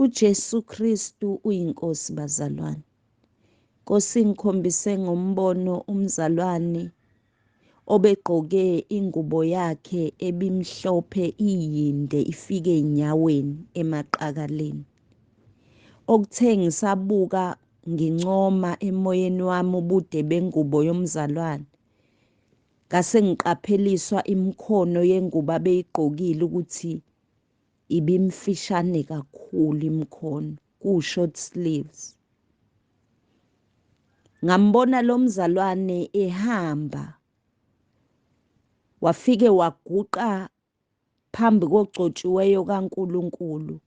uJesu Kristu uyinkosi bazalwane. Nkosi ngikhombise ngombono umzalwane obegqoke ingubo yakhe ebimhlophe iyinde ifike enyaweni emaqakaleni. Okuthe ngisabuka ngincoma emoyeni wami ubude bengubo yomzalwane. Ngase ngiqapheliswa imikhono yengubo abeyigqokile ukuthi ibimfishane kakhulu imikhono, ku-short sleeves. Ngambona lo mzalwane ehamba wafike waguqa phambi kogcotshiweyo kaNkulunkulu.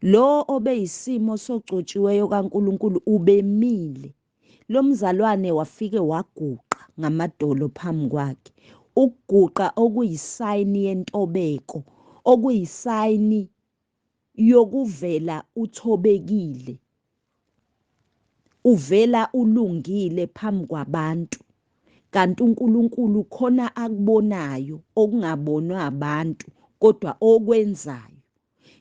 Lo obeyisimo sogcotshiweyo kaNkulunkulu ubemile. Lo mzalwane wafike waguqa ngamadolo phambi kwakhe. Ukuguqa okuyisayini yentobeko, okuyisayini yokuvela uthobekile. Uvela ulungile phambi kwabantu. Kanti uNkulunkulu khona akubonayo okungabonwa abantu kodwa okwenzayo.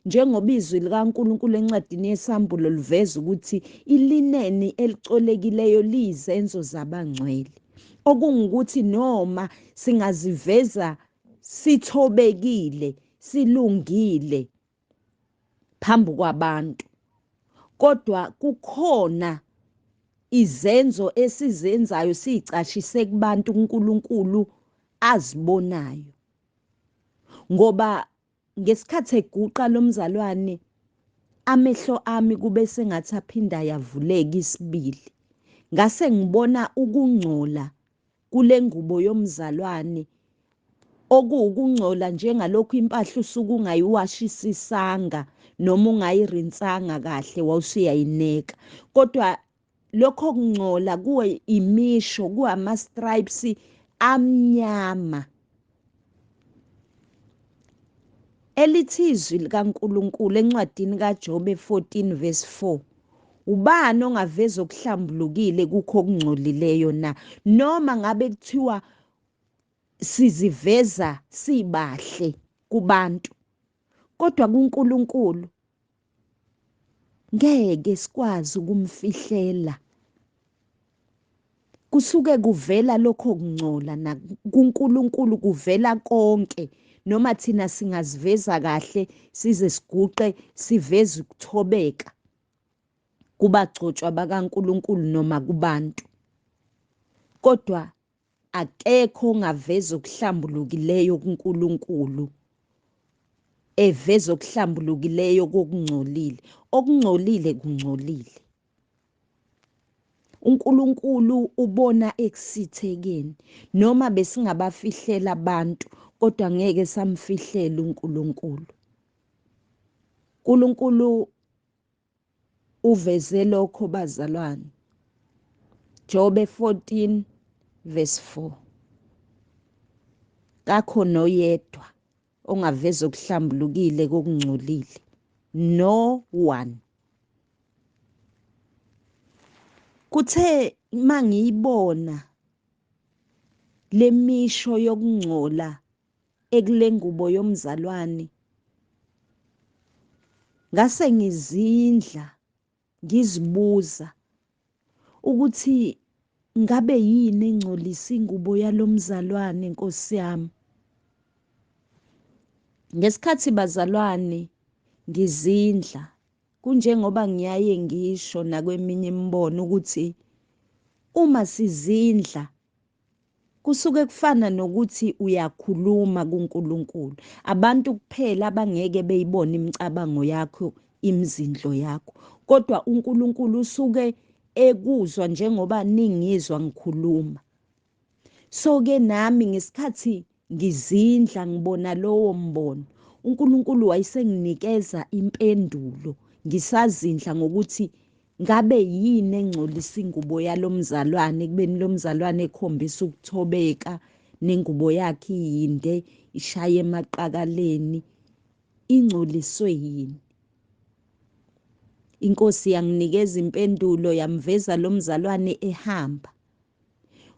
Njengoba izwi likaNkulunkulu encwadini yesambulo liveza ukuthi ilineni elicolekileyo liyizenzo zabangcwele. Okungukuthi noma singaziveza sithobekile, silungile phambi kwabantu, kodwa kukhona izenzo esizenzayo siyicashise kubantu uNkulunkulu azibonayo. Ngoba ngesikhathi eguqa lo mzalwane amehlo ami kube sengathi aphinda yavuleka isibili. Ngase ngibona ukungcola kule ngubo yomzalwane, okuwukungcola njengalokhu impahla usuke ungayiwashisisanga noma ungayirinsanga kahle wawusuyayineka. Kodwa lokho kungcola kuwe imisho, kuwama-stripes amnyama. Elithi izwi likaNkulunkulu encwadini kaJobe 14 verse 4. Ubani ongaveza okuhlambulukile kukho okungcolileyo na? Noma ngabe kuthiwa siziveza sibahle kubantu, kodwa kuNkulunkulu ngeke sikwazi ukumfihlela. Kusuke kuvela lokho kungcola na kuNkulunkulu kuvela konke. Noma thina singaziveza kahle size siguqe siveze ukuthobeka kubagcotshwa bakaNkulunkulu noma kubantu, kodwa akekho ongaveza okuhlambulukileyo kuNkulunkulu eveza okuhlambulukileyo kokungcolile. Okungcolile kungcolile. uNkulunkulu ubona ekusithekeni. Noma besingabafihlela abantu kodwa ngeke samfihlela uNkulunkulu. uNkulunkulu uveze lokho bazalwane. Jobe 14 verse 4. Kakho noyedwa ongaveza okuhlambulukile kokungcolile. No one. Kuthe mangiyibona lemisho yokungcola ekule ngubo yomzalwane, ngase ngizindla ngizibuza ukuthi ngabe yini engcolisa ingubo yalomzalwane Nkosi yami. Ngesikhathi bazalwane ngizindla, kunjengoba ngiyaye ngisho nakweminye imibono ukuthi uma sizindla kusuke kufana nokuthi uyakhuluma kuNkulunkulu. Abantu kuphela abangeke beyibone imicabango yakho, imizindlo yakho, kodwa uNkulunkulu usuke ekuzwa njengoba ningizwa ngikhuluma. So-ke nami ngesikhathi ngizindla ngibona lowo mbono, uNkulunkulu wayesenginikeza impendulo ngisazindla ngokuthi ngabe yini engcolisa ingubo yalomzalwane kubeni lo mzalwane ekhombisa ukuthobeka nengubo yakhe iyinde ishaye emaqakaleni, ingcoliswe yini? Inkosi yanginikeza impendulo yamveza lo mzalwane ehamba.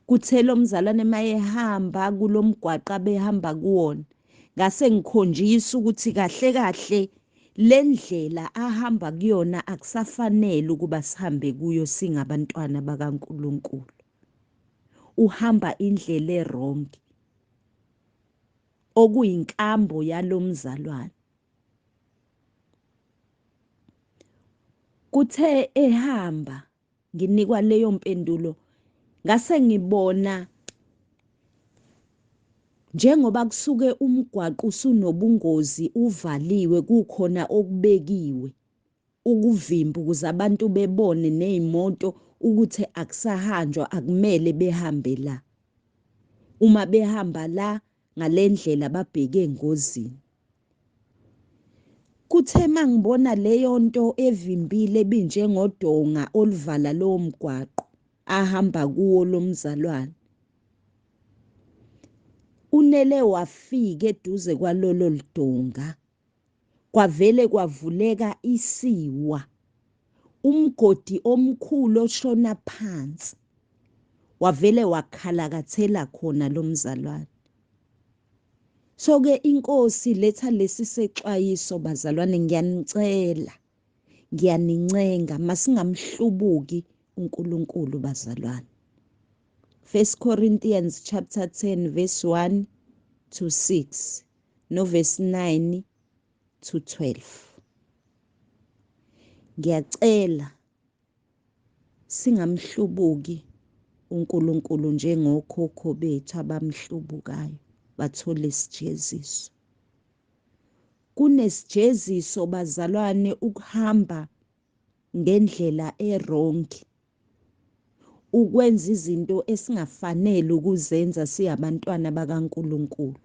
Kuthe lo mzalwane mayehamba kulomgwaqo abehamba kuwona, ngase ngikhonjisa ukuthi kahle kahle lendlela ahamba kuyona akusafanele ukuba sihambe kuyo singabantwana bakaNkuluNkulu. Uhamba indlela errong, okuyinkambo yalomzalwane. Kuthe ehamba nginikwa leyo mpendulo, ngase ngibona njengoba kusuke umgwaqo usunobungozi uvaliwe, kukhona okubekiwe ukuvimba ukuze abantu bebone nezimoto ukuthi akusahanjwa, akumele behambe la. Uma behamba la ngalendlela babheke engozini. Kuthe mangibona leyo nto evimbile ebinjengodonga oluvala lowo mgwaqo ahamba kuwo lomzalwane, unele wafika eduze kwalolo lidonga, kwavele kwavuleka isiwa, umgodi omkhulu oshona phansi, wavele wakhalakathela khona lomzalwane. So-ke inkosi letha lesi sexwayiso, bazalwane, ngiyanicela, ngiyanincenga, masingamhlubuki uNkulunkulu, bazalwane. 1 Corinthians chapter 10 verse 1 to 6 no verse 9 to 12. Ngiyacela singamhlubuki uNkulunkulu njengokhokho bethu abamhlubukayo bathole isijeziso. Kunesijeziso, bazalwane, ukuhamba ngendlela errong, ukwenza izinto esingafanele ukuzenza siyabantwana bakaNkulunkulu.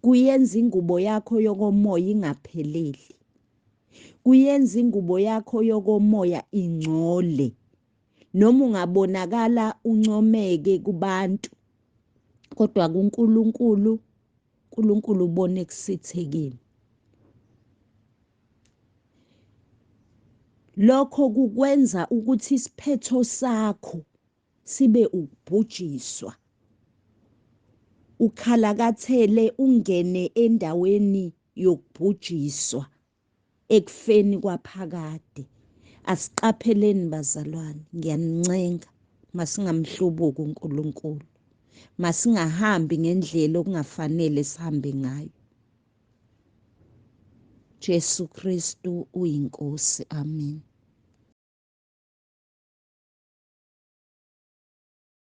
Kuyenza ingubo yakho yokomoya ingapheleli, kuyenza ingubo yakho yokomoya ingcole, noma ungabonakala uncomeke kubantu, kodwa kuNkulunkulu, uNkulunkulu ubone kusithekile. Lokho kukwenza ukuthi isiphetho sakho sibe ukubhujiswa, ukhalakathele, ungene endaweni yokubhujiswa, ekufeni kwaphakade. Asiqapheleni, bazalwane, ngiyanincenga, masingamhlubuki uNkulunkulu, masingahambi ngendlela okungafanele sihambe ngayo. Jesu Kristu uyinkosi. Amen.